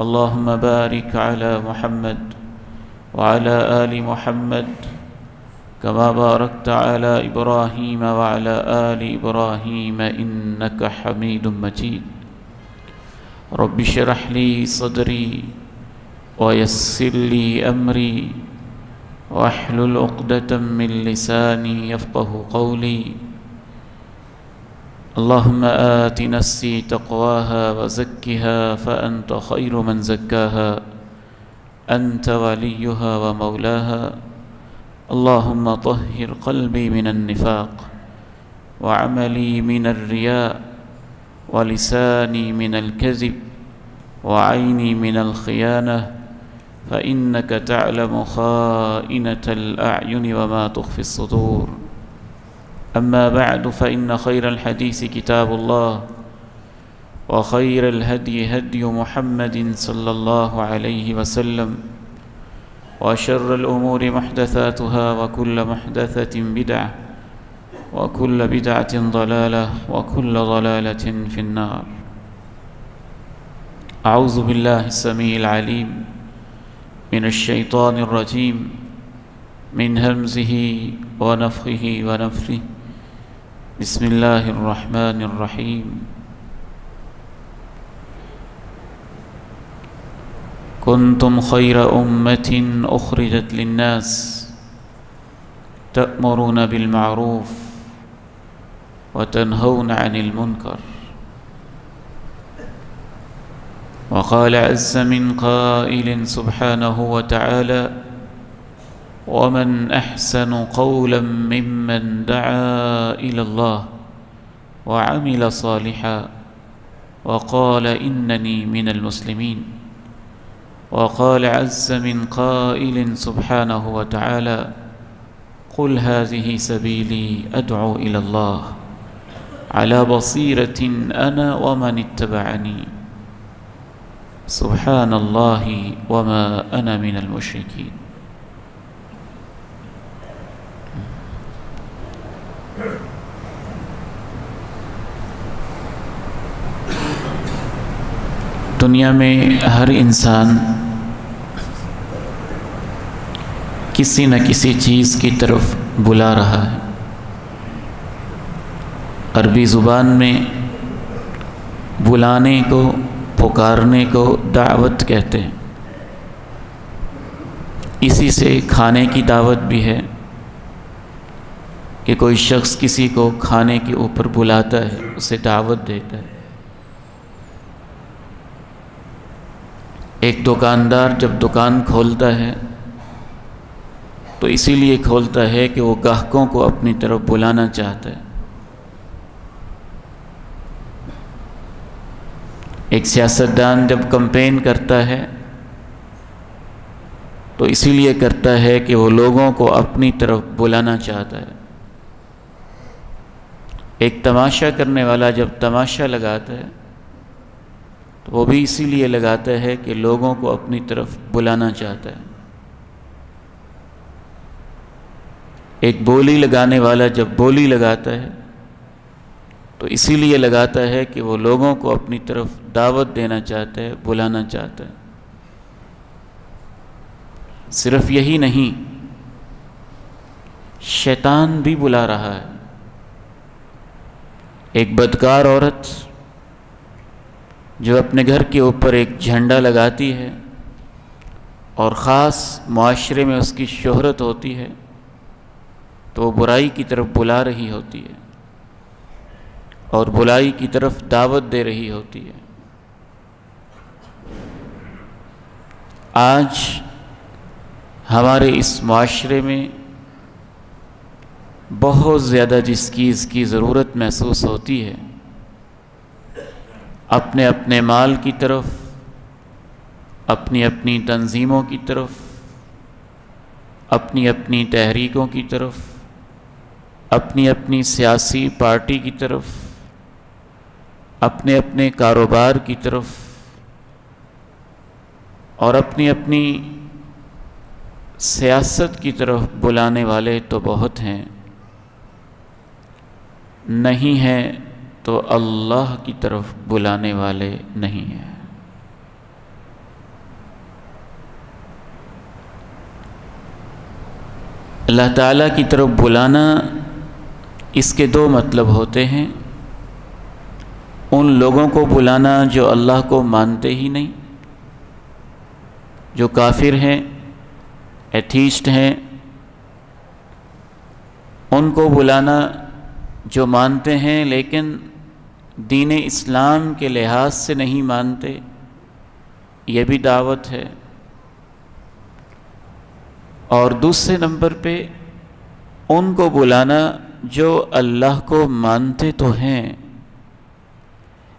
اللهم بارك على محمد وعلى آل محمد كما باركت على إبراهيم وعلى آل إبراهيم إنك حميد مجيد. رب اشرح لي صدري ويسر لي أمري واحلل عقدة من لساني يفقه قولي. اللهم آت نفسي تقواها وزكها فأنت خير من زكاها أنت وليها ومولاها. اللهم طهر قلبي من النفاق وعملي من الرياء ولساني من الكذب وعيني من الخيانة فإنك تعلم خائنة الأعين وما تخفي الصدور. أما بعد فإن خير الحديث كتاب الله وخير الهدي هدي محمد صلى الله عليه وسلم وشر الأمور محدثاتها وكل محدثة بدعة وكل بدعة ضلالة وكل ضلالة في النار. أعوذ بالله السميع العليم من الشيطان الرجيم من همزه ونفخه ونفثه. بسم الله الرحمن الرحيم. كنتم خير أمة أخرجت للناس تأمرون بالمعروف وتنهون عن المنكر. وقال عز من قائل سبحانه وتعالى: ومن أحسن قولا ممن دعا إلى الله وعمل صالحا وقال إنني من المسلمين. وقال عز من قائل سبحانه وتعالى: قل هذه سبيلي أدعو إلى الله على بصيرة أنا ومن اتبعني سبحان الله وما أنا من المشركين. دنیا میں ہر انسان کسی نہ کسی چیز کی طرف بلا رہا ہے. عربی زبان میں بلانے کو، پکارنے کو دعوت کہتے ہیں. اسی سے کھانے کی دعوت بھی ہے کہ کوئی شخص کسی کو کھانے کے اوپر بلاتا ہے، اسے دعوت دیتا ہے. ایک دکاندار جب دکان کھولتا ہے تو اسی لیے کھولتا ہے کہ وہ گاہکوں کو اپنی طرف بلانا چاہتا ہے. ایک سیاستدان جب کمپین کرتا ہے تو اسی لیے کرتا ہے کہ وہ لوگوں کو اپنی طرف بلانا چاہتا ہے. ایک تماشا کرنے والا جب تماشا لگاتا ہے تو وہ بھی اسی لیے لگاتا ہے کہ لوگوں کو اپنی طرف بلانا چاہتا ہے. ایک بولی لگانے والا جب بولی لگاتا ہے تو اسی لیے لگاتا ہے کہ وہ لوگوں کو اپنی طرف دعوت دینا چاہتا ہے، بلانا چاہتا ہے. صرف یہی نہیں، شیطان بھی بلا رہا ہے. ایک بدکار عورت جو اپنے گھر کے اوپر ایک جھنڈا لگاتی ہے اور خاص معاشرے میں اس کی شہرت ہوتی ہے تو وہ برائی کی طرف بلا رہی ہوتی ہے اور برائی کی طرف دعوت دے رہی ہوتی ہے. آج ہمارے اس معاشرے میں بہت زیادہ جس چیز کی ضرورت محسوس ہوتی ہے، اپنے اپنے مال کی طرف، اپنی اپنی تنظیموں کی طرف، اپنی اپنی تحریکوں کی طرف، اپنی اپنی سیاسی پارٹی کی طرف، اپنے اپنے کاروبار کی طرف اور اپنی اپنی سیاست کی طرف بلانے والے تو بہت ہیں، نہیں ہیں تو اللہ کی طرف بلانے والے نہیں ہیں. اللہ تعالیٰ کی طرف بلانا اس کے دو مطلب ہوتے ہیں۔ ان لوگوں کو بلانا جو اللہ کو مانتے ہی نہیں، جو کافر ہیں، ایتھیسٹ ہیں، ان کو بلانا جو مانتے ہیں لیکن دین اسلام کے لحاظ سے نہیں مانتے، یہ بھی دعوت ہے۔ اور دوسرے نمبر پہ ان کو بلانا جو اللہ کو مانتے تو ہیں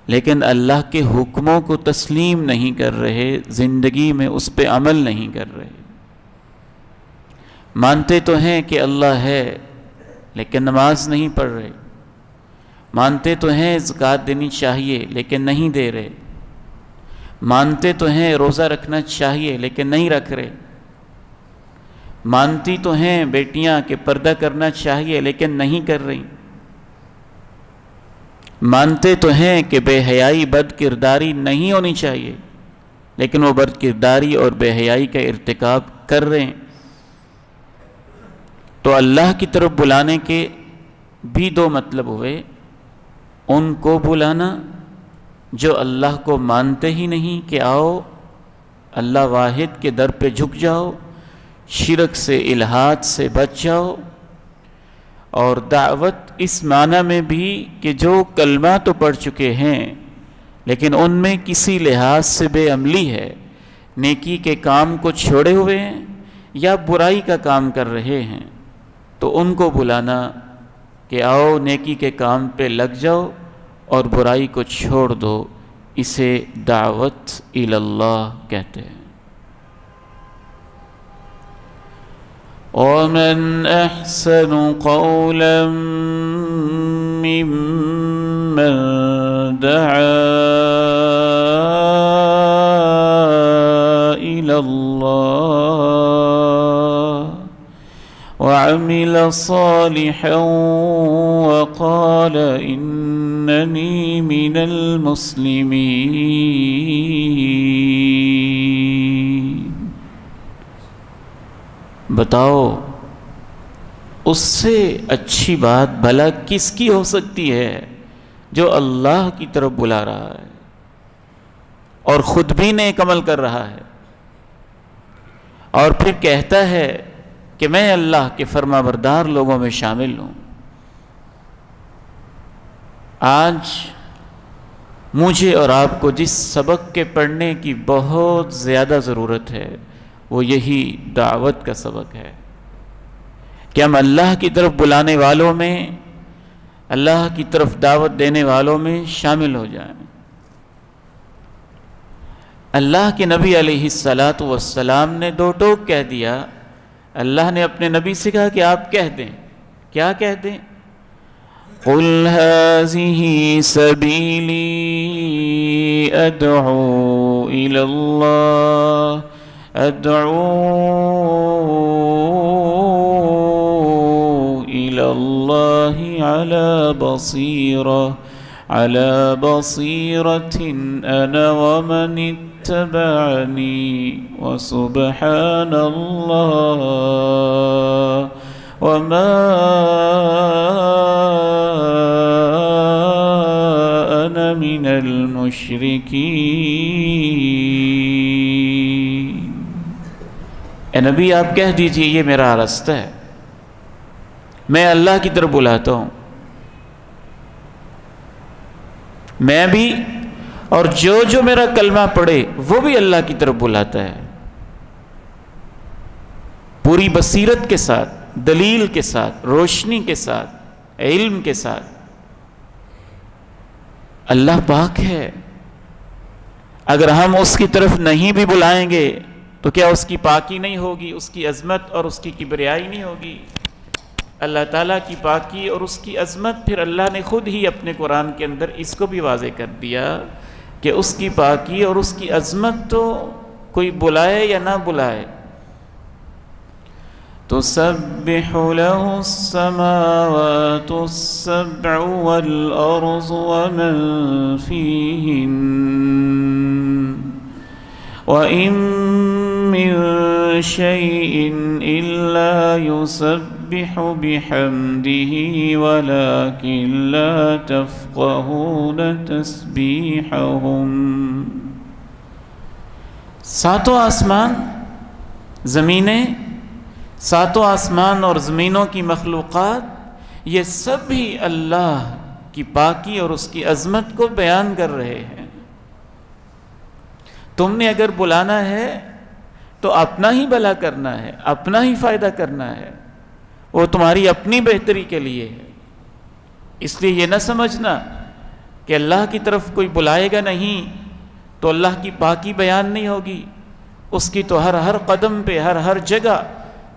لیکن اللہ کے حکموں کو تسلیم نہیں کر رہے، زندگی میں اس پہ عمل نہیں کر رہے۔ مانتے تو ہیں کہ اللہ ہے لیکن نماز نہیں پڑھ رہے، مانتے تو ہیں زکوٰۃ دینی چاہیے لیکن نہیں دے رہے، مانتے تو ہیں روزہ رکھنا چاہیے لیکن نہیں رکھ رہے، مانتی تو ہیں بیٹیاں کہ پردہ کرنا چاہیے لیکن نہیں کر رہی، مانتے تو ہیں کہ بے حیائی بد کرداری نہیں ہونی چاہیے لیکن وہ بد کرداری اور بے حیائی کا ارتکاب کر رہے ہیں۔ تو اللہ کی طرف بلانے کے بھی دو مطلب ہوئے، ان کو بلانا جو اللہ کو مانتے ہی نہیں کہ آؤ اللہ واحد کے در پہ جھک جاؤ، شرک سے الحاد سے بچ جاؤ، اور دعوت اس معنی میں بھی کہ جو کلمہ تو پڑھ چکے ہیں لیکن ان میں کسی لحاظ سے بے عملی ہے، نیکی کے کام کو چھوڑے ہوئے ہیں یا برائی کا کام کر رہے ہیں، تو ان کو بلانا کہ آؤ نیکی کے کام پہ لگ جاؤ اور برائی کو چھوڑ دو، اسے دعوت الی اللہ کہتے ہیں۔ وَمَنْ أَحْسَنُ قَوْلًا مِّمَّنْ دَعَا إِلَى اللَّهِ وَعَمِلَ صَالِحًا وَقَالَ إِنَّنِي مِنَ الْمُسْلِمِينَ۔ بتاؤ اس سے اچھی بات بھلا کس کی ہو سکتی ہے جو اللہ کی طرف بلا رہا ہے اور خود بھی نیک عمل کر رہا ہے اور پھر کہتا ہے کہ میں اللہ کے فرما بردار لوگوں میں شامل ہوں۔ آج مجھے اور آپ کو جس سبق کے پڑھنے کی بہت زیادہ ضرورت ہے وہ یہی دعوت کا سبق ہے کہ ہم اللہ کی طرف بلانے والوں میں، اللہ کی طرف دعوت دینے والوں میں شامل ہو جائیں۔ اللہ کے نبی علیہ السلام نے دو ٹوک کہہ دیا۔ اللہ نے اپنے نبی سے کہا کہ آپ کہہ دیں، کیا کہہ دیں؟ قُلْ هَٰذِهِ سَبِيلِي أَدْعُو إِلَى اللَّهِ على بصيرة أنا ومن اتبعني وسبحان الله وما أنا من المشركين۔ اے نبی آپ کہہ دیجئے یہ میرا راستہ ہے، میں اللہ کی طرف بلاتا ہوں، میں بھی اور جو میرا کلمہ پڑھے وہ بھی اللہ کی طرف بلاتا ہے، پوری بصیرت کے ساتھ، دلیل کے ساتھ، روشنی کے ساتھ، علم کے ساتھ۔ اللہ پاک ہے، اگر ہم اس کی طرف نہیں بھی بلائیں گے تو کیا اس کی پاکی نہیں ہوگی، اس کی عظمت اور اس کی کبریائی نہیں ہوگی؟ اللہ تعالیٰ کی پاکی اور اس کی عظمت پھر اللہ نے خود ہی اپنے قرآن کے اندر اس کو بھی واضح کر دیا کہ اس کی پاکی اور اس کی عظمت تو کوئی بلائے یا نہ بلائے، تسبح له السماوات السبع والأرض ومن فيهن وإن من شيء إلا يسبح بحمده ولكن لا تفقهون تسبيحهم۔ ساتوں آسمان، زمینیں، ساتوں آسمان اور زمینوں کی مخلوقات، یہ سب بھی اللہ کی پاکی اور اس کی عظمت کو بیان کر رہے ہیں۔ تم نے اگر بلانا ہے تو اپنا ہی بھلا کرنا ہے، اپنا ہی فائدہ کرنا ہے، وہ تمہاری اپنی بہتری کے لیے ہے۔ اس لیے یہ نہ سمجھنا کہ اللہ کی طرف کوئی بلائے گا نہیں تو اللہ کی پاکی بیان نہیں ہوگی۔ اس کی تو ہر قدم پہ، ہر جگہ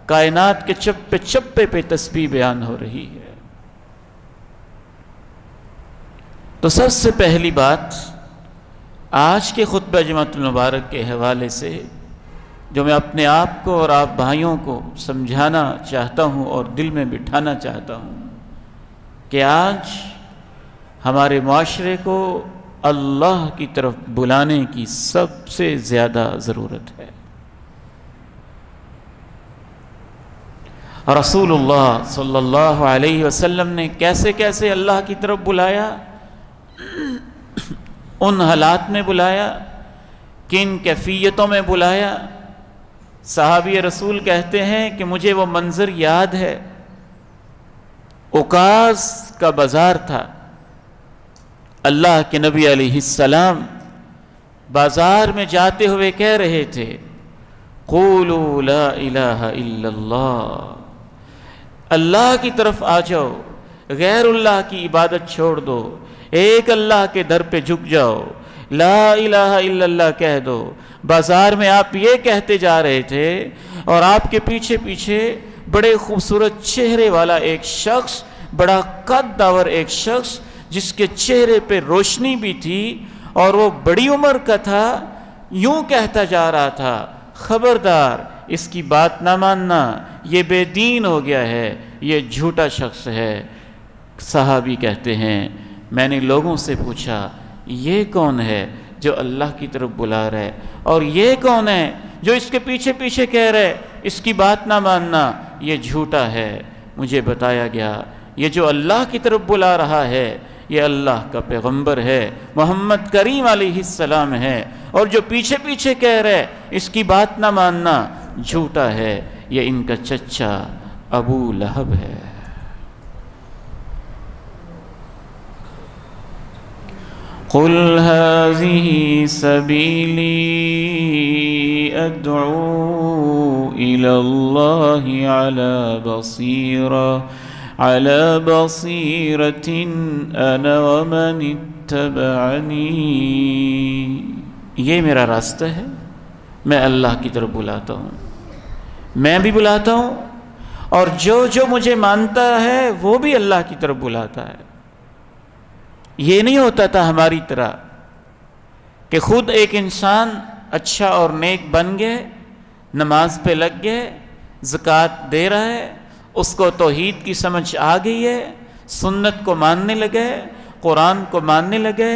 کائنات کے چپے چپے پہ تسبیح بیان ہو رہی ہے۔ تو سب سے پہلی بات آج کے خطبہ جمعۃ المبارک کے حوالے سے جو میں اپنے آپ کو اور آپ بھائیوں کو سمجھانا چاہتا ہوں اور دل میں بٹھانا چاہتا ہوں کہ آج ہمارے معاشرے کو اللہ کی طرف بلانے کی سب سے زیادہ ضرورت ہے۔ رسول اللہ صلی اللہ علیہ وسلم نے کیسے کیسے اللہ کی طرف بلایا، ان حالات میں بلایا، کن کیفیتوں میں بلایا۔ صحابی رسول کہتے ہیں کہ مجھے وہ منظر یاد ہے، اوکاز کا بازار تھا، اللہ کے نبی علیہ السلام بازار میں جاتے ہوئے کہہ رہے تھے قولوا لا الہ الا اللہ، اللہ کی طرف آ جاؤ، غیر اللہ کی عبادت چھوڑ دو، ایک اللہ کے در پہ جھک جاؤ، لا الہ الا اللہ کہہ دو۔ بازار میں آپ یہ کہتے جا رہے تھے اور آپ کے پیچھے پیچھے بڑے خوبصورت چہرے والا ایک شخص، بڑا قد داور ایک شخص جس کے چہرے پہ روشنی بھی تھی اور وہ بڑی عمر کا تھا، یوں کہتا جا رہا تھا خبردار اس کی بات نہ ماننا، یہ بے دین ہو گیا ہے، یہ جھوٹا شخص ہے۔ صحابی کہتے ہیں میں نے لوگوں سے پوچھا یہ کون ہے جو اللہ کی طرف بلا رہا ہے، اور یہ کون ہے جو اس کے پیچھے پیچھے کہہ رہے اس کی بات نہ ماننا، یہ جھوٹا ہے۔ مجھے بتایا گیا یہ جو اللہ کی طرف بلا رہا ہے یہ اللہ کا پیغمبر ہے، محمد کریم علیہ السلام ہے، اور جو پیچھے پیچھے کہہ رہے اس کی بات نہ ماننا جھوٹا ہے، یہ ان کا چچا ابو لہب ہے۔ قل هذه سبيلي أدعو إلى الله على بصيرة أنا ومن اتبعني۔ یہ میرا راستہ ہے، میں اللہ کی طرف بلاتا ہوں، میں بھی بلاتا ہوں اور جو مجھے مانتا ہے وہ بھی اللہ کی طرف بلاتا ہے۔ یہ نہیں ہوتا تھا ہماری طرح کہ خود ایک انسان اچھا اور نیک بن گئے، نماز پہ لگ گئے، زکوٰۃ دے رہا ہے، اس کو توحید کی سمجھ آ گئی ہے، سنت کو ماننے لگے، قرآن کو ماننے لگے،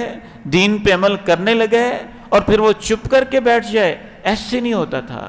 دین پہ عمل کرنے لگے، اور پھر وہ چپ کر کے بیٹھ جائے۔ ایسے نہیں ہوتا تھا۔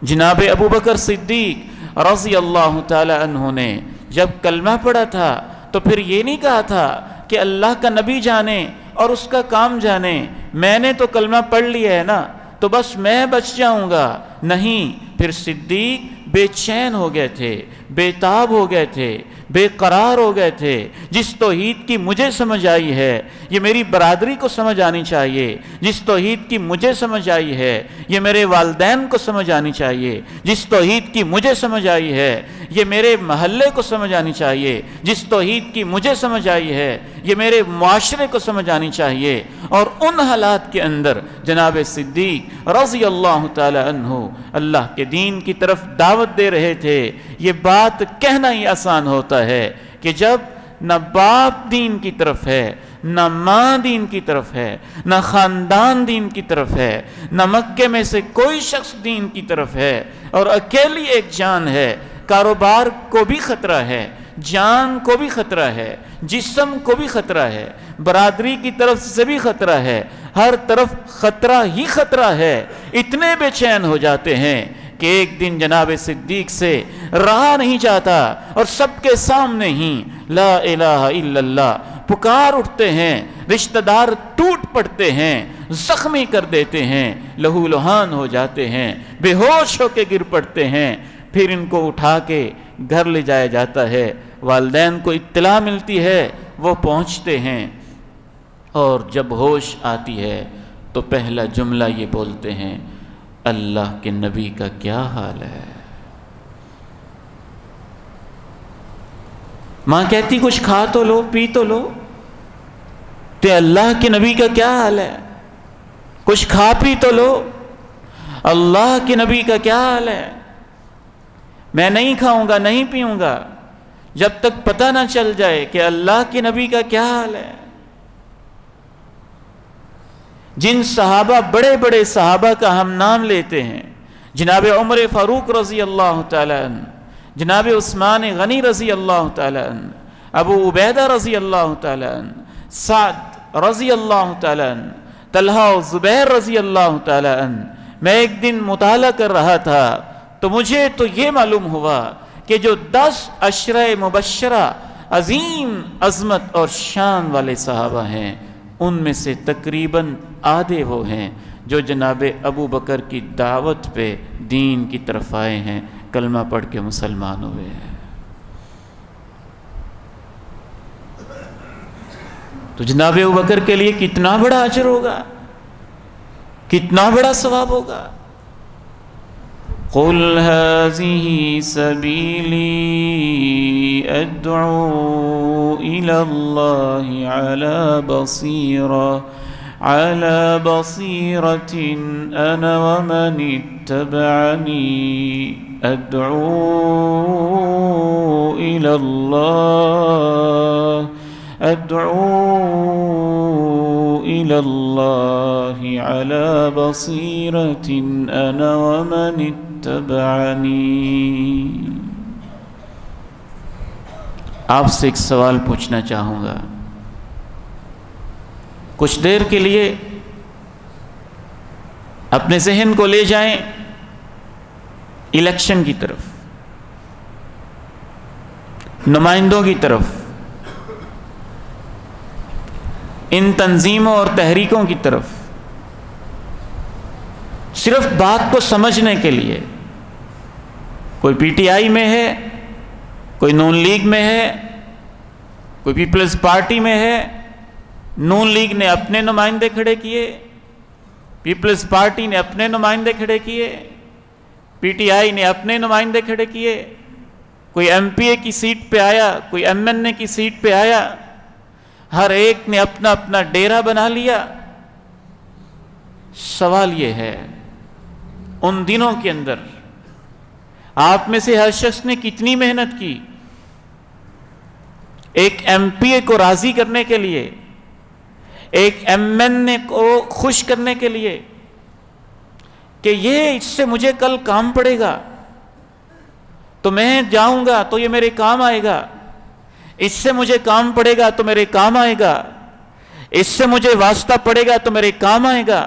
جناب ابو بکر صدیق رضی اللہ تعالی عنہ نے جب کلمہ پڑھا تھا تو پھر یہ نہیں کہا تھا کہ اللہ کا نبی جانے اور اس کا کام جانے، میں نے تو کلمہ پڑھ لیا ہے نا تو بس میں بچ جاؤں گا۔ نہیں، پھر صدیق بے چین ہو گئے تھے، بے تاب ہو گئے تھے، بے قرار ہو گئے تھے۔ جس توحید کی مجھے سمجھ آئی ہے یہ میری برادری کو سمجھ آنی چاہیے، جس توحید کی مجھے سمجھ آئی ہے یہ میرے والدین کو سمجھ آنی چاہیے، جس توحید کی مجھے سمجھ آئی ہے یہ میرے محلے کو سمجھ آنی چاہیے، جس توحید کی مجھے سمجھ آئی ہے یہ میرے معاشرے کو سمجھ آنی چاہیے۔ اور ان حالات کے اندر جناب صدیق رضی اللہ تعالی عنہ اللہ کے دین کی طرف دعوت دے رہے تھے۔ یہ بات کہنا ہی آسان ہوتا ہے کہ جب نہ باپ دین کی طرف ہے، نہ ماں دین کی طرف ہے، نہ خاندان دین کی طرف ہے، نہ مکے میں سے کوئی شخص دین کی طرف ہے، اور اکیلی ایک جان ہے، کاروبار کو بھی خطرہ ہے، جان کو بھی خطرہ ہے، جسم کو بھی خطرہ ہے، برادری کی طرف سے بھی خطرہ ہے، ہر طرف خطرہ ہی خطرہ ہے، اتنے بے چین ہو جاتے ہیں کہ ایک دن جناب صدیق سے رہا نہیں جاتا اور سب کے سامنے ہی لا الہ الا اللہ پکار اٹھتے ہیں، رشتہ دار ٹوٹ پڑتے ہیں، زخمی کر دیتے ہیں، لہو لہان ہو جاتے ہیں، بے ہوش ہو کے گر پڑتے ہیں۔ پھر ان کو اٹھا کے گھر لے جایا جاتا ہے، والدین کو اطلاع ملتی ہے، وہ پہنچتے ہیں، اور جب ہوش آتی ہے تو پہلا جملہ یہ بولتے ہیں، اللہ کے نبی کا کیا حال ہے۔ ماں کہتی کچھ کھا تو لو، پی تو لو، تے اللہ کے نبی کا کیا حال ہے، کچھ کھا پی تو لو، اللہ کے نبی کا کیا حال ہے۔ میں نہیں کھاؤں گا، نہیں پیوں گا جب تک پتہ نہ چل جائے کہ اللہ کے نبی کا کیا حال ہے۔ جن صحابہ، بڑے بڑے صحابہ کا ہم نام لیتے ہیں، جناب عمر فاروق رضی اللہ تعالیٰ عنہ، جناب عثمان غنی رضی اللہ تعالیٰ عنہ، ابو عبیدہ رضی اللہ تعالیٰ عنہ، سعد رضی اللہ تعالیٰ عنہ، طلحہ و زبیر رضی اللہ تعالیٰ عنہ، میں ایک دن مطالعہ کر رہا تھا تو مجھے تو یہ معلوم ہوا کہ جو 10 عشرہ مبشرہ عظیم عظمت اور شان والے صحابہ ہیں، ان میں سے تقریباً آدھے وہ ہیں جو جناب ابو بکر کی دعوت پہ دین کی طرف آئے ہیں، کلمہ پڑھ کے مسلمان ہوئے ہیں۔ تو جناب ابو بکر کے لیے کتنا بڑا اجر ہوگا، کتنا بڑا ثواب ہوگا۔ قُلْ هَذِهِ سَبِيلِي أَدْعُو إِلَى اللَّهِ عَلَى بَصِيرَةٍ أَنَا وَمَنِ اتَّبَعَنِي أَدْعُو إِلَى اللَّهِ عَلَى بَصِيرَةٍ أَنَا وَمَنِ اتَّبَعَنِي۔ آپ سے ایک سوال پوچھنا چاہوں گا، کچھ دیر کے لیے اپنے ذہن کو لے جائیں الیکشن کی طرف، نمائندوں کی طرف، ان تنظیموں اور تحریکوں کی طرف، صرف بات کو سمجھنے کے لیے۔ کوئی پی ٹی آئی میں ہے، کوئی نون لیگ میں ہے، کوئی پیپلز پارٹی میں ہے۔ نون لیگ نے اپنے نمائندے کھڑے کیے، پیپلز پارٹی نے اپنے نمائندے کھڑے کیے، پی ٹی آئی نے اپنے نمائندے کھڑے کیے، کوئی ایم پی اے کی سیٹ پہ آیا، کوئی ایم این اے کی سیٹ پہ آیا، ہر ایک نے اپنا اپنا ڈیرا بنا لیا۔ سوال یہ ہے، ان دنوں کے اندر آپ میں سے ہر شخص نے کتنی محنت کی ایک ایم پی اے کو راضی کرنے کے لیے، ایک ایم این اے کو خوش کرنے کے لیے کہ یہ اس سے مجھے کل کام پڑے گا تو میں جاؤں گا تو یہ میرے کام آئے گا، اس سے مجھے کام پڑے گا تو میرے کام آئے گا، اس سے مجھے واسطہ پڑے گا تو میرے کام آئے گا۔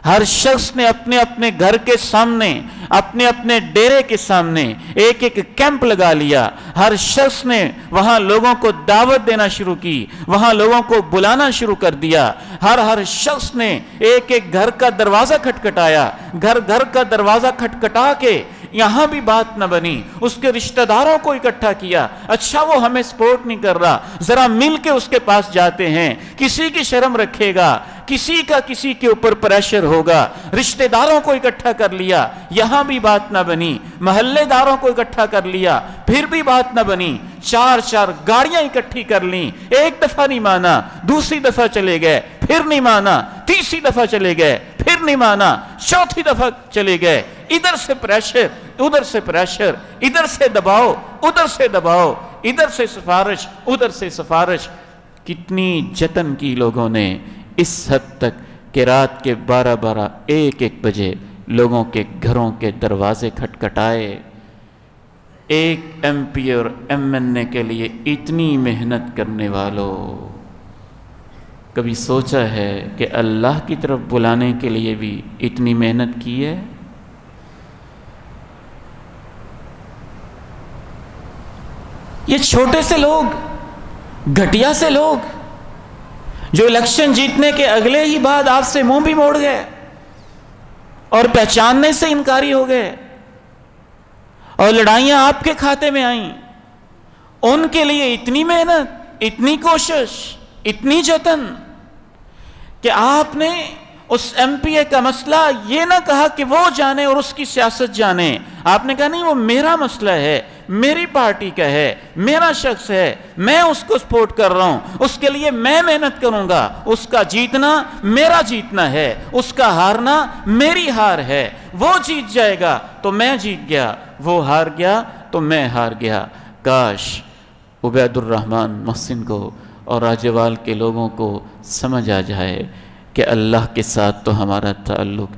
ہر شخص نے اپنے اپنے گھر کے سامنے، اپنے اپنے ڈیرے کے سامنے ایک ایک کیمپ لگا لیا۔ ہر شخص نے وہاں لوگوں کو دعوت دینا شروع کی، وہاں لوگوں کو بلانا شروع کر دیا۔ ہر شخص نے ایک ایک گھر کا دروازہ کھٹکھٹایا، گھر گھر کا دروازہ کھٹکھٹا کے یہاں بھی بات نہ بنی، اس کے رشتہ داروں کو اکٹھا کیا۔ اچھا وہ ہمیں سپورٹ نہیں کر رہا، ذرا مل کے اس کے پاس جاتے ہیں، کسی کی شرم رکھے گا، کسی کا کسی کے اوپر پریشر ہوگا۔ رشتہ داروں کو اکٹھا کر لیا، یہاں بھی بات نہ بنی، محلے داروں کو اکٹھا کر لیا، پھر بھی بات نہ بنی۔ 4 گاڑیاں اکٹھی کر لیں، ایک دفعہ نہیں مانا، دوسری دفعہ چلے گئے، پھر نہیں مانا، تیسری دفعہ چلے گئے، پھر نہیں مانا، چوتھی دفعہ چلے گئے۔ ادھر سے پریشر، ادھر سے پریشر، ادھر سے دباؤ، ادھر سے دباؤ، ادھر سے سفارش، ادھر سے سفارش۔ کتنی جتن کی لوگوں نے، اس حد تک کہ رات کے 12 1 بجے لوگوں کے گھروں کے دروازے کھٹکھٹائے۔ ایک ایم پی اور ایم این اے کے لیے اتنی محنت کرنے والوں، کبھی سوچا ہے کہ اللہ کی طرف بلانے کے لیے بھی اتنی محنت کی ہے؟ یہ چھوٹے سے لوگ، گھٹیا سے لوگ، جو الیکشن جیتنے کے اگلے ہی بعد آپ سے منہ بھی موڑ گئے اور پہچاننے سے انکاری ہو گئے اور لڑائیاں آپ کے کھاتے میں آئیں، ان کے لیے اتنی محنت، اتنی کوشش، اتنی جتن کہ آپ نے اس ایم پی اے کا مسئلہ یہ نہ کہا کہ وہ جانے اور اس کی سیاست جانے، آپ نے کہا نہیں، وہ میرا مسئلہ ہے، میری پارٹی کا ہے، میرا شخص ہے، میں اس کو سپورٹ کر رہا ہوں، اس کے لیے میں محنت کروں گا، اس کا جیتنا میرا جیتنا ہے، اس کا ہارنا میری ہار ہے، وہ جیت جائے گا تو میں جیت گیا، وہ ہار گیا تو میں ہار گیا۔ کاش عبید الرحمن محسن کو اور راجوال کے لوگوں کو سمجھ آ جائے کہ اللہ کے ساتھ تو ہمارا تعلق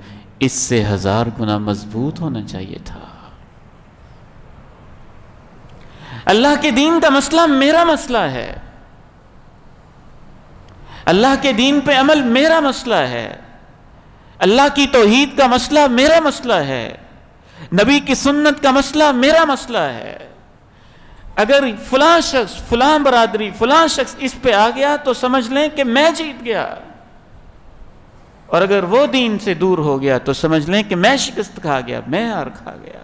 اس سے 1000 گنا مضبوط ہونا چاہیے تھا۔ اللہ کے دین کا مسئلہ میرا مسئلہ ہے، اللہ کے دین پہ عمل میرا مسئلہ ہے، اللہ کی توحید کا مسئلہ میرا مسئلہ ہے، نبی کی سنت کا مسئلہ میرا مسئلہ ہے۔ اگر فلاں شخص، فلاں برادری، فلاں شخص اس پہ آ گیا تو سمجھ لیں کہ میں جیت گیا، اور اگر وہ دین سے دور ہو گیا تو سمجھ لیں کہ میں شکست کھا گیا، میں ہار کھا گیا۔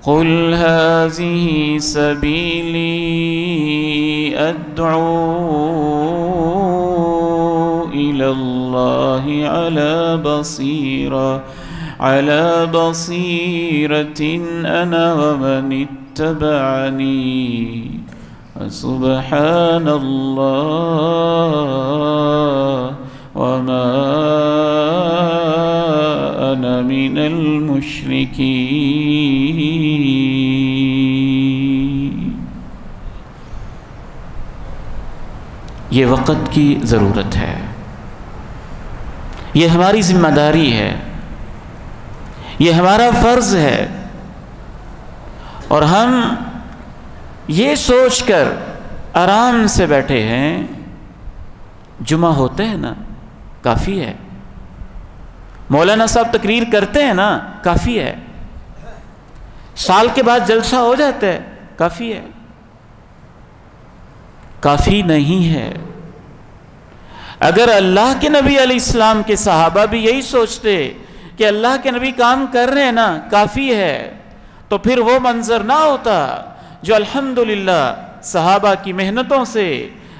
قُلْ هَذِهِ سَبِيلِي أَدْعُو إِلَى اللَّهِ عَلَى بَصِيرَةٍ أَنَا وَمَنِ اتَّبَعَنِي سُبْحَانَ اللَّهِ وَمَا أَنَا مِنَ الْمُشْرِكِينَ۔ یہ وقت کی ضرورت ہے، یہ ہماری ذمہ داری ہے، یہ ہمارا فرض ہے، اور ہم یہ سوچ کر آرام سے بیٹھے ہیں جمعہ ہوتے ہیں نا کافی ہے، مولانا صاحب تقریر کرتے ہیں نا کافی ہے، سال کے بعد جلسہ ہو جاتا ہے کافی ہے، کافی نہیں ہے۔ اگر اللہ کے نبی علیہ السلام کے صحابہ بھی یہی سوچتے کہ اللہ کے نبی کام کر رہے ہیں نا کافی ہے، تو پھر وہ منظر نہ ہوتا جو الحمدللہ صحابہ کی محنتوں سے،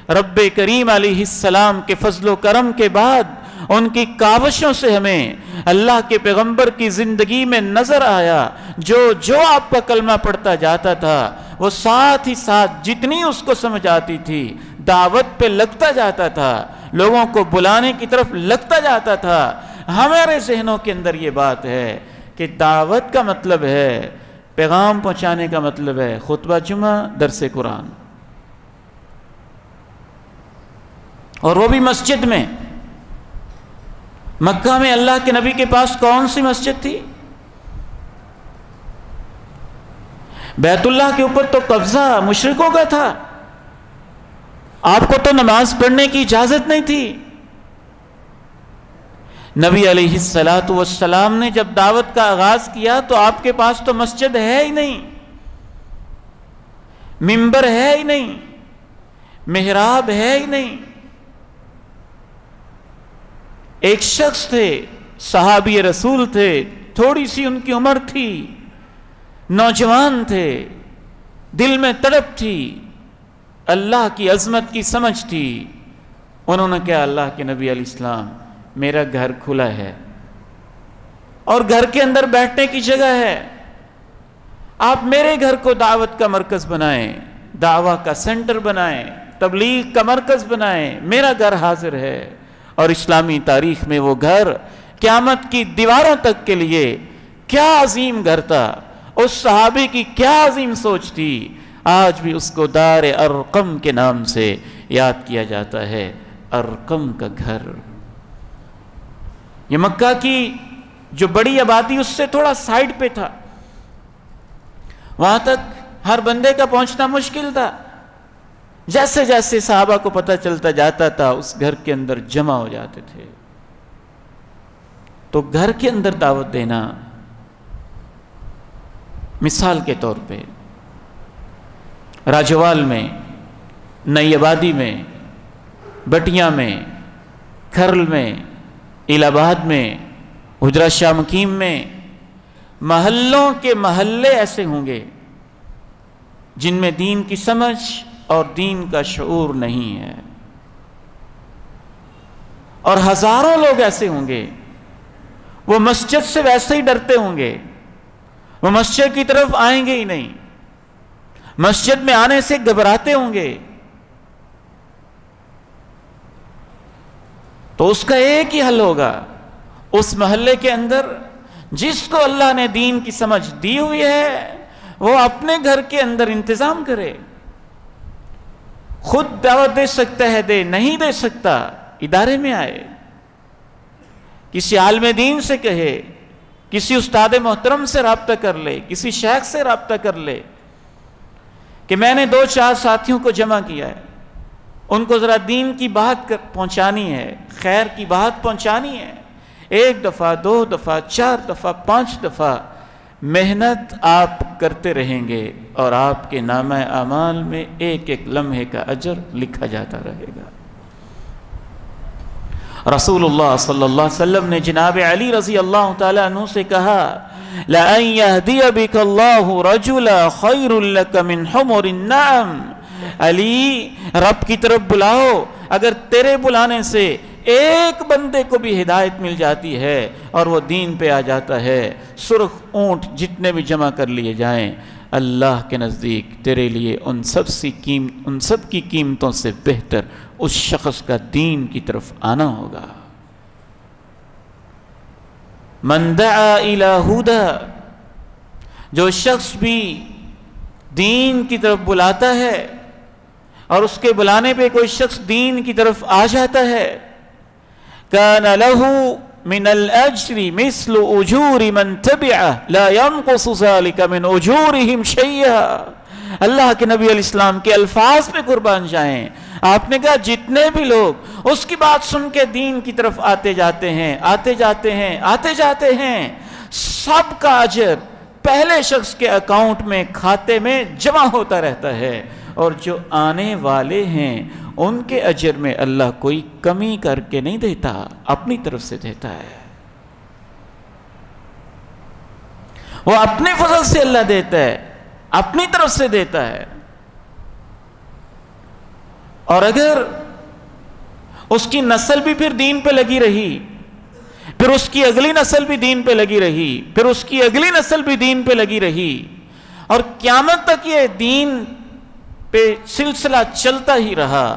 رب کریم علیہ السلام کے فضل و کرم کے بعد ان کی کاوشوں سے ہمیں اللہ کے پیغمبر کی زندگی میں نظر آیا۔ جو آپ کا کلمہ پڑھتا جاتا تھا وہ ساتھ ہی ساتھ جتنی اس کو سمجھ آتی تھی دعوت پہ لگتا جاتا تھا، لوگوں کو بلانے کی طرف لگتا جاتا تھا۔ ہمارے ذہنوں کے اندر یہ بات ہے کہ دعوت کا مطلب ہے، پیغام پہنچانے کا مطلب ہے خطبہ جمعہ، درس قرآن، اور وہ بھی مسجد میں۔ مکہ میں اللہ کے نبی کے پاس کون سی مسجد تھی؟ بیت اللہ کے اوپر تو قبضہ مشرکوں کا تھا، آپ کو تو نماز پڑھنے کی اجازت نہیں تھی۔ نبی علیہ السلام نے جب دعوت کا آغاز کیا تو آپ کے پاس تو مسجد ہے ہی نہیں، منبر ہے ہی نہیں، محراب ہے ہی نہیں۔ ایک شخص تھے، صحابی رسول تھے، تھوڑی سی ان کی عمر تھی، نوجوان تھے، دل میں تڑپ تھی، اللہ کی عظمت کی سمجھ تھی۔ انہوں نے کہا اللہ کے نبی علیہ السلام میرا گھر کھلا ہے اور گھر کے اندر بیٹھنے کی جگہ ہے، آپ میرے گھر کو دعوت کا مرکز بنائیں، دعویٰ کا سینٹر بنائیں، تبلیغ کا مرکز بنائیں، میرا گھر حاضر ہے۔ اور اسلامی تاریخ میں وہ گھر قیامت کی دیواروں تک کے لیے کیا عظیم گھر تھا، اس صحابی کی کیا عظیم سوچ تھی، آج بھی اس کو دار ارقم کے نام سے یاد کیا جاتا ہے، ارقم کا گھر۔ یہ مکہ کی جو بڑی آبادی اس سے تھوڑا سائیڈ پہ تھا، وہاں تک ہر بندے کا پہنچنا مشکل تھا، جیسے جیسے صحابہ کو پتہ چلتا جاتا تھا اس گھر کے اندر جمع ہو جاتے تھے۔ تو گھر کے اندر دعوت دینا، مثال کے طور پہ راجوال میں، نئی آبادی میں، بٹیاں میں، کھرل میں، الہ آباد میں، حجرہ شاہ مقیم میں، محلوں کے محلے ایسے ہوں گے جن میں دین کی سمجھ اور دین کا شعور نہیں ہے، اور ہزاروں لوگ ایسے ہوں گے وہ مسجد سے ویسے ہی ڈرتے ہوں گے، وہ مسجد کی طرف آئیں گے ہی نہیں، مسجد میں آنے سے گھبراتے ہوں گے۔ تو اس کا ایک ہی حل ہوگا، اس محلے کے اندر جس کو اللہ نے دین کی سمجھ دی ہوئی ہے وہ اپنے گھر کے اندر انتظام کرے۔ خود دعوت دے سکتا ہے دے، نہیں دے سکتا ادارے میں آئے، کسی عالم دین سے کہے، کسی استاد محترم سے رابطہ کر لے، کسی شیخ سے رابطہ کر لے کہ میں نے 2-4 ساتھیوں کو جمع کیا ہے، ان کو ذرا دین کی بات پہنچانی ہے، خیر کی بات پہنچانی ہے۔ 1 دفعہ، 2 دفعہ، 4 دفعہ، 5 دفعہ محنت آپ کرتے رہیں گے اور آپ کے نامہ اعمال میں ایک ایک لمحے کا اجر لکھا جاتا رہے گا۔ رسول اللہ صلی اللہ علیہ وسلم نے جناب علی رضی اللہ تعالیٰ عنہ سے کہا لَأَن يَهْدِيَ بِكَ اللَّهُ رَجُلًا خَيْرٌ لَكَ مِنْ حُمُرِ النَّعَمِ۔ علی، رب کی طرف بلاؤ، اگر تیرے بلانے سے ایک بندے کو بھی ہدایت مل جاتی ہے اور وہ دین پہ آ جاتا ہے، سرخ اونٹ جتنے بھی جمع کر لیے جائیں، اللہ کے نزدیک تیرے لیے ان سب کی قیمتوں سے بہتر اس شخص کا دین کی طرف آنا ہوگا۔ من دعا الی ہدی، جو شخص بھی دین کی طرف بلاتا ہے اور اس کے بلانے پہ کوئی شخص دین کی طرف آ جاتا ہے، کان لہ من الاجر مثل اجور من تبعہ لا ينقص ذلك من اجورهم شیئا۔ اللہ کے نبی علیہ السلام کے الفاظ پہ قربان جائیں، آپ نے کہا جتنے بھی لوگ اس کی بات سن کے دین کی طرف آتے جاتے ہیں، سب کا اجر پہلے شخص کے اکاؤنٹ میں، کھاتے میں جمع ہوتا رہتا ہے، اور جو آنے والے ہیں ان کے اجر میں اللہ کوئی کمی کر کے نہیں دیتا، اپنی طرف سے دیتا ہے، وہ اپنے فضل سے اللہ دیتا ہے، اپنی طرف سے دیتا ہے۔ اور اگر اس کی نسل بھی پھر دین پہ لگی رہی، پھر اس کی اگلی نسل بھی دین پہ لگی رہی، پھر اس کی اگلی نسل بھی دین پہ لگی رہی، اور قیامت تک یہ دین پہ سلسلہ چلتا ہی رہا،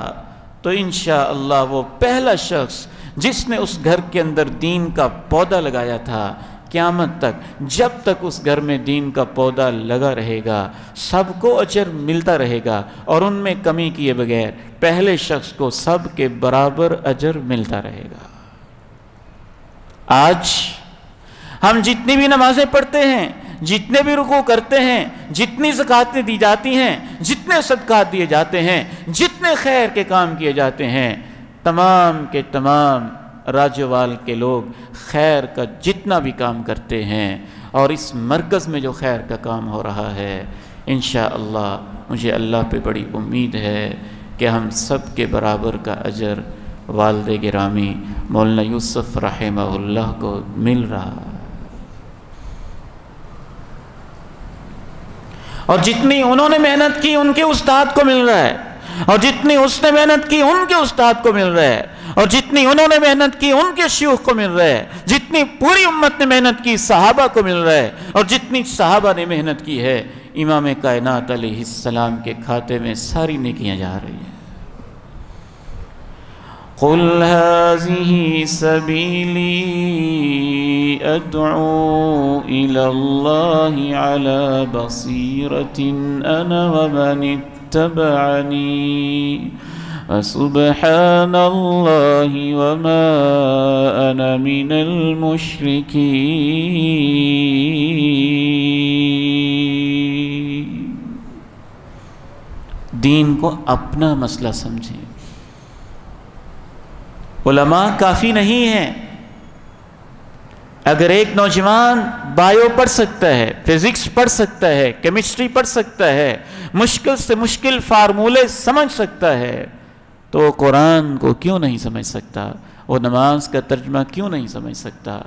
تو انشاءاللہ وہ پہلا شخص جس نے اس گھر کے اندر دین کا پودا لگایا تھا، قیامت تک جب تک اس گھر میں دین کا پودا لگا رہے گا سب کو اجر ملتا رہے گا، اور ان میں کمی کیے بغیر پہلے شخص کو سب کے برابر اجر ملتا رہے گا۔ آج ہم جتنی بھی نمازیں پڑھتے ہیں، جتنے بھی رکوع کرتے ہیں، جتنی زکوٰۃیں دی جاتی ہیں، جتنے صدقات دیے جاتے ہیں، جتنے خیر کے کام کیے جاتے ہیں، تمام کے تمام راجوال کے لوگ خیر کا جتنا بھی کام کرتے ہیں، اور اس مرکز میں جو خیر کا کام ہو رہا ہے، انشاءاللہ مجھے اللہ پہ بڑی امید ہے کہ ہم سب کے برابر کا اجر والد گرامی مولانا یوسف رحمہ اللہ کو مل رہا ہے، اور جتنی انہوں نے محنت کی ان کے استاد کو مل رہا ہے، اور جتنی اس نے محنت کی ان کے استاد کو مل رہا ہے، اور جتنی انہوں نے محنت کی ان کے شیوخ کو مل رہا ہے، جتنی پوری امت نے محنت کی صحابہ کو مل رہا ہے، اور جتنی صحابہ نے محنت کی ہے امام کائنات علیہ السلام کے کھاتے میں ساری نیکیاں جا رہی ہیں۔ قُلْ هَذِهِ سَبِيلِي أَدْعُو إِلَى اللَّهِ عَلَى بَصِيرَةٍ أَنَا وَمَنِ اتَّبَعَنِي وَسُبْحَانَ اللَّهِ وَمَا أَنَا مِنَ الْمُشْرِكِينَ۔ دین کو اپنا مسئلہ سمجھیں۔ علماء کافی نہیں ہیں۔ اگر ایک نوجوان بایو پڑھ سکتا ہے، فزکس پڑھ سکتا ہے، کیمسٹری پڑھ سکتا ہے، مشکل سے مشکل فارمولے سمجھ سکتا ہے، تو وہ قرآن کو کیوں نہیں سمجھ سکتا؟ وہ نماز کا ترجمہ کیوں نہیں سمجھ سکتا؟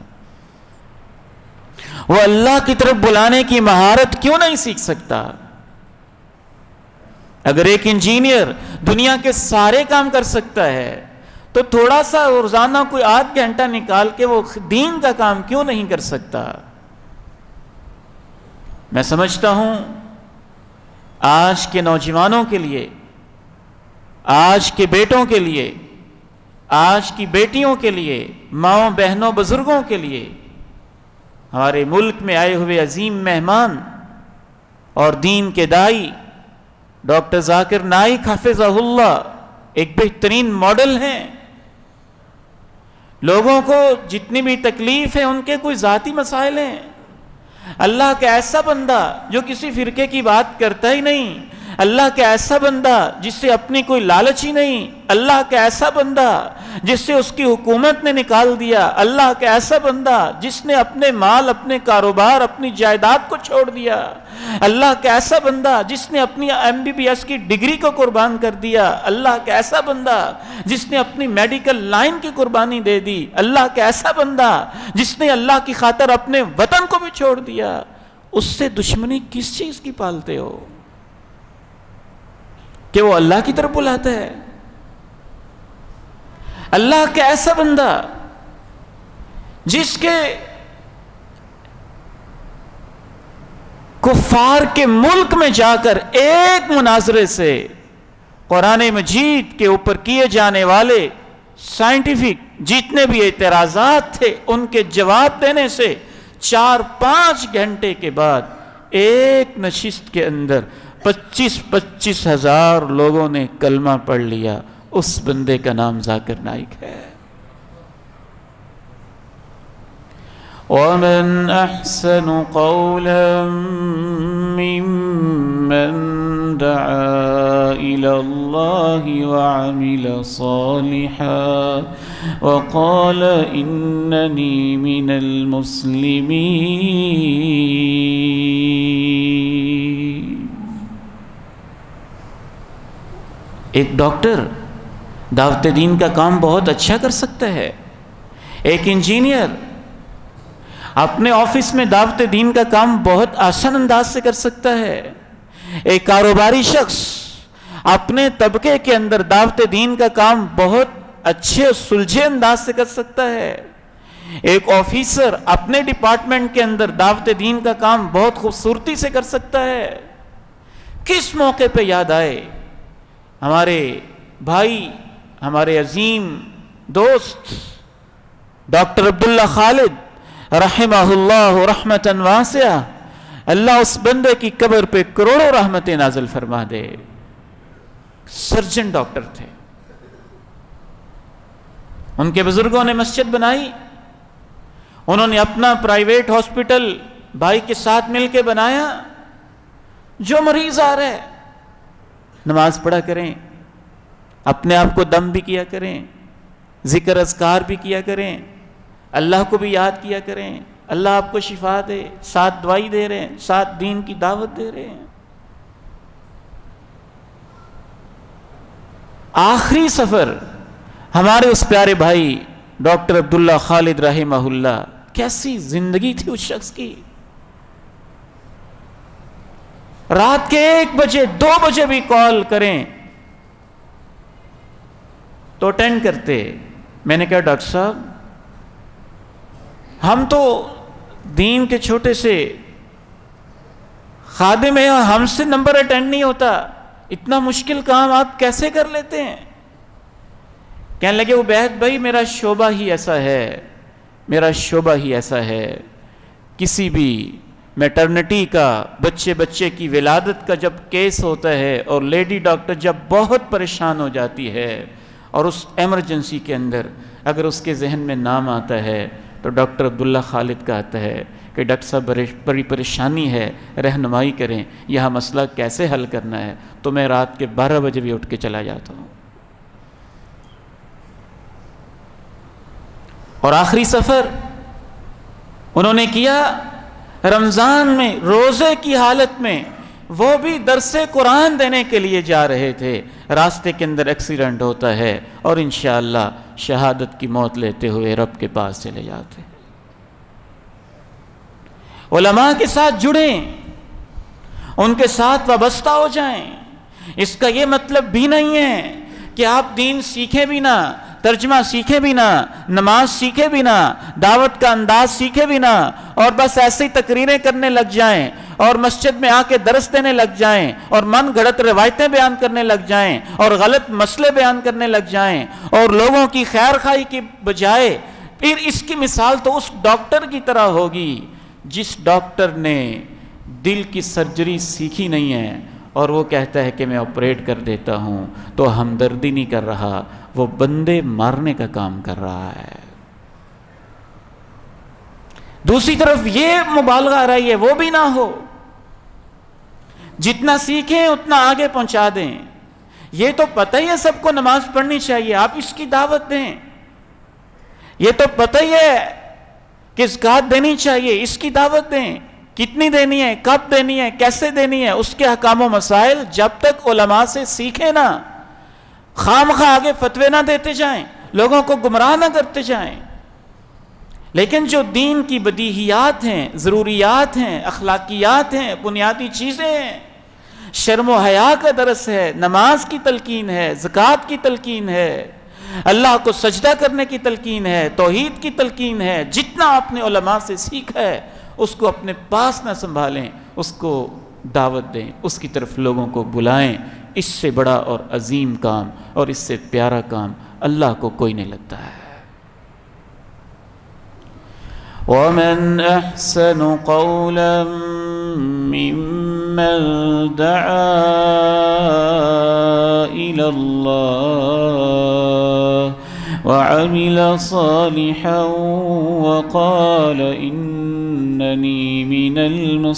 وہ اللہ کی طرف بلانے کی مہارت کیوں نہیں سیکھ سکتا؟ اگر ایک انجینئر دنیا کے سارے کام کر سکتا ہے تو تھوڑا سا روزانہ کوئی آدھ گھنٹہ نکال کے وہ دین کا کام کیوں نہیں کر سکتا؟ میں سمجھتا ہوں آج کے نوجوانوں کے لیے، آج کے بیٹوں کے لیے، آج کی بیٹیوں کے لیے، ماؤں بہنوں بزرگوں کے لیے، ہمارے ملک میں آئے ہوئے عظیم مہمان اور دین کے دائی ڈاکٹر ذاکر نائک حفظہ اللہ ایک بہترین ماڈل ہیں۔ لوگوں کو جتنی بھی تکلیف ہے ان کے کوئی ذاتی مسائل ہیں، اللہ کا ایسا بندہ جو کسی فرقے کی بات کرتا ہی نہیں، اللہ کا ایسا بندہ جس سے اپنی کوئی لالچ ہی نہیں، اللہ کا ایسا بندہ جس سے اس کی حکومت نے نکال دیا، اللہ کا ایسا بندہ جس نے اپنے مال، اپنے کاروبار، اپنی جائیداد کو چھوڑ دیا، اللہ کا ایسا بندہ جس نے اپنی MBBS کی ڈگری کو قربان کر دیا، اللہ کا ایسا بندہ جس نے اپنی میڈیکل لائن کی قربانی دے دی، اللہ کا ایسا بندہ جس نے اللہ کی خاطر اپنے وطن کو بھی چھوڑ دیا، اس سے دشمنی کس چیز کی پالتے ہو کہ وہ اللہ کی طرف بلاتا ہے؟ اللہ کا ایسا بندہ جس کے کفار کے ملک میں جا کر ایک مناظرے سے قرآن مجید کے اوپر کیے جانے والے سائنٹیفک جتنے بھی اعتراضات تھے ان کے جواب دینے سے 4-5 گھنٹے کے بعد ایک نشست کے اندر 25 ہزار لوگوں نے کلمہ پڑھ لیا۔ اس بندے کا نام ذاکر نائک ہے۔ وَمَنْ أَحْسَنُ قَوْلًا مِّمَّنْ دَعَا إِلَى اللَّهِ وَعَمِلَ صَالِحًا وَقَالَ إِنَّنِي مِنَ الْمُسْلِمِينَ۔ ایک ڈاکٹر دعوت دین کا کام بہت اچھا کر سکتا ہے، ایک انجینئر اپنے آفس میں دعوت دین کا کام بہت آسان انداز سے کر سکتا ہے، ایک کاروباری شخص اپنے طبقے کے اندر دعوت دین کا کام بہت اچھے سلجھے انداز سے کر سکتا ہے، ایک آفیسر اپنے ڈپارٹمنٹ کے اندر دعوت دین کا کام بہت خوبصورتی سے کر سکتا ہے۔ کس موقع پہ یاد آئے ہمارے بھائی، ہمارے عظیم دوست ڈاکٹر عبداللہ خالد رحمہ اللہ رحمتاً واسعہ، اللہ اس بندے کی قبر پہ کروڑوں رحمتیں نازل فرما دے۔ سرجن ڈاکٹر تھے، ان کے بزرگوں نے مسجد بنائی، انہوں نے اپنا پرائیویٹ ہاسپٹل بھائی کے ساتھ مل کے بنایا۔ جو مریض آ رہے نماز پڑھا کریں، اپنے آپ کو دم بھی کیا کریں، ذکر اذکار بھی کیا کریں، اللہ کو بھی یاد کیا کریں، اللہ آپ کو شفا دے، ساتھ دوائی دے رہے ہیں، ساتھ دین کی دعوت دے رہے ہیں۔ آخری سفر ہمارے اس پیارے بھائی ڈاکٹر عبداللہ خالد رحمہ اللہ، کیسی زندگی تھی اس شخص کی۔ رات کے 1 بجے 2 بجے بھی کال کریں تو اٹینڈ کرتے۔ میں نے کہا ڈاکٹر صاحب ہم تو دین کے چھوٹے سے خادم ہیں، ہم سے نمبر اٹینڈ نہیں ہوتا، اتنا مشکل کام آپ کیسے کر لیتے ہیں؟ کہنے لگے عبید بھائی میرا شعبہ ہی ایسا ہے، میرا شعبہ ہی ایسا ہے، کسی بھی میٹرنٹی کا، بچے کی ولادت کا جب کیس ہوتا ہے اور لیڈی ڈاکٹر جب بہت پریشان ہو جاتی ہے اور اس ایمرجنسی کے اندر اگر اس کے ذہن میں نام آتا ہے تو ڈاکٹر عبداللہ خالد کہتا ہے کہ ڈاکٹر صاحب بڑی پریشانی ہے، رہنمائی کریں، یہاں مسئلہ کیسے حل کرنا ہے؟ تو میں رات کے 12 بجے بھی اٹھ کے چلا جاتا ہوں۔ اور آخری سفر انہوں نے کیا رمضان میں، روزے کی حالت میں، وہ بھی درس قرآن دینے کے لیے جا رہے تھے، راستے کے اندر ایکسیڈنٹ ہوتا ہے اور انشاءاللہ شہادت کی موت لیتے ہوئے رب کے پاس چلے جاتے ہیں۔ علماء کے ساتھ جڑیں، ان کے ساتھ وابستہ ہو جائیں۔ اس کا یہ مطلب بھی نہیں ہے کہ آپ دین سیکھیں بھی نہ، ترجمہ سیکھیں بھی نہ، نماز سیکھیں بھی نہ، دعوت کا انداز سیکھیں بھی نہ، اور بس ایسی تقریریں کرنے لگ جائیں اور مسجد میں آ کے درس دینے لگ جائیں اور من گھڑت روایتیں بیان کرنے لگ جائیں اور غلط مسئلے بیان کرنے لگ جائیں اور لوگوں کی خیر خواہی کی بجائے، پھر اس کی مثال تو اس ڈاکٹر کی طرح ہوگی جس ڈاکٹر نے دل کی سرجری سیکھی نہیں ہے اور وہ کہتا ہے کہ میں آپریٹ کر دیتا ہوں، تو ہمدردی نہیں کر رہا، وہ بندے مارنے کا کام کر رہا ہے۔ دوسری طرف یہ مبالغہ آ رہی ہے وہ بھی نہ ہو، جتنا سیکھیں اتنا آگے پہنچا دیں۔ یہ تو پتہ ہی ہے سب کو نماز پڑھنی چاہیے، آپ اس کی دعوت دیں۔ یہ تو پتہ ہی ہے کہ زکوٰۃ دینی چاہیے، اس کی دعوت دیں۔ کتنی دینی ہے، کب دینی ہے، کیسے دینی ہے، اس کے احکام و مسائل جب تک علماء سے سیکھیں نا، خواہ آگے فتوے نہ دیتے جائیں، لوگوں کو گمراہ نہ کرتے جائیں۔ لیکن جو دین کی بدیہیات ہیں، ضروریات ہیں، اخلاقیات ہیں، بنیادی چیزیں ہیں، شرم و حیا کا درس ہے، نماز کی تلقین ہے، زکوٰۃ کی تلقین ہے، اللہ کو سجدہ کرنے کی تلقین ہے، توحید کی تلقین ہے، جتنا آپ نے علماء سے سیکھا ہے اس کو اپنے پاس نہ سنبھالیں، اس کو دعوت دیں، اس کی طرف لوگوں کو بلائیں۔ اس سے بڑا اور عظیم کام اور اس سے پیارا کام اللہ کو کوئی نہیں لگتا ہے۔ وَمَنْ أَحْسَنُ قَوْلًا مِّمَّنْ دَعَا إِلَى اللَّهِ وَعَمِلَ صَالِحًا وَقَالَ إِنَّنِي مِنَ الْمُسْلِمِينَ۔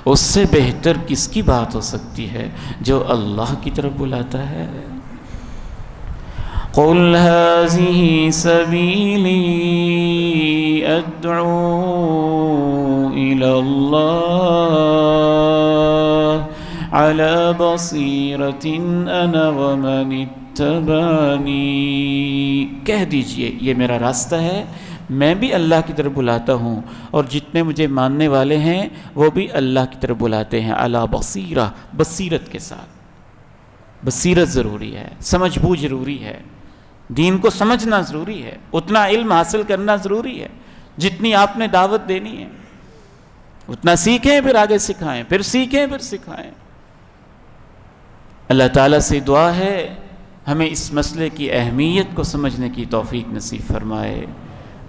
اس سے بہتر کس کی بات ہو سکتی ہے جو اللہ کی طرف بلاتا ہے؟ قُلْ هَذِهِ سَبِيلِي أَدْعُو إِلَى اللَّهِ عَلَى بَصِيرَةٍ أَنَا وَمَنِ اتَّبَعَنِي۔ کہہ دیجئے یہ میرا راستہ ہے، میں بھی اللہ کی طرف بلاتا ہوں اور جتنے مجھے ماننے والے ہیں وہ بھی اللہ کی طرف بلاتے ہیں، علی بصیرہ، بصیرت کے ساتھ۔ بصیرت ضروری ہے، سمجھ بوجھ ضروری ہے، دین کو سمجھنا ضروری ہے، اتنا علم حاصل کرنا ضروری ہے جتنی آپ نے دعوت دینی ہے، اتنا سیکھیں پھر آگے سکھائیں، پھر سیکھیں پھر سکھائیں۔ اللہ تعالیٰ سے دعا ہے ہمیں اس مسئلے کی اہمیت کو سمجھنے کی توفیق نصیب فرمائے۔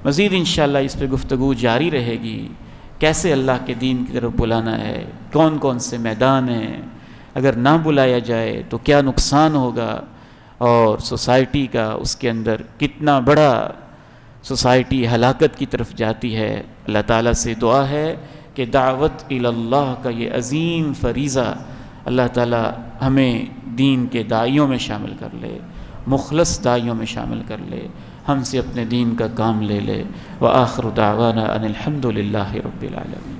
مزید انشاءاللہ اس پہ گفتگو جاری رہے گی، کیسے اللہ کے دین کی طرف بلانا ہے، کون کون سے میدان ہیں، اگر نہ بلایا جائے تو کیا نقصان ہوگا، اور سوسائٹی کا اس کے اندر کتنا بڑا سوسائٹی ہلاکت کی طرف جاتی ہے۔ اللہ تعالیٰ سے دعا ہے کہ دعوت الی اللہ کا یہ عظیم فریضہ اللہ تعالیٰ ہمیں دین کے داعیوں میں شامل کر لے، مخلص داعیوں میں شامل کر لے، ہم سے اپنے دین کا کام لے لے۔ وآخر دعوانا ان الحمد للہ رب العالمین۔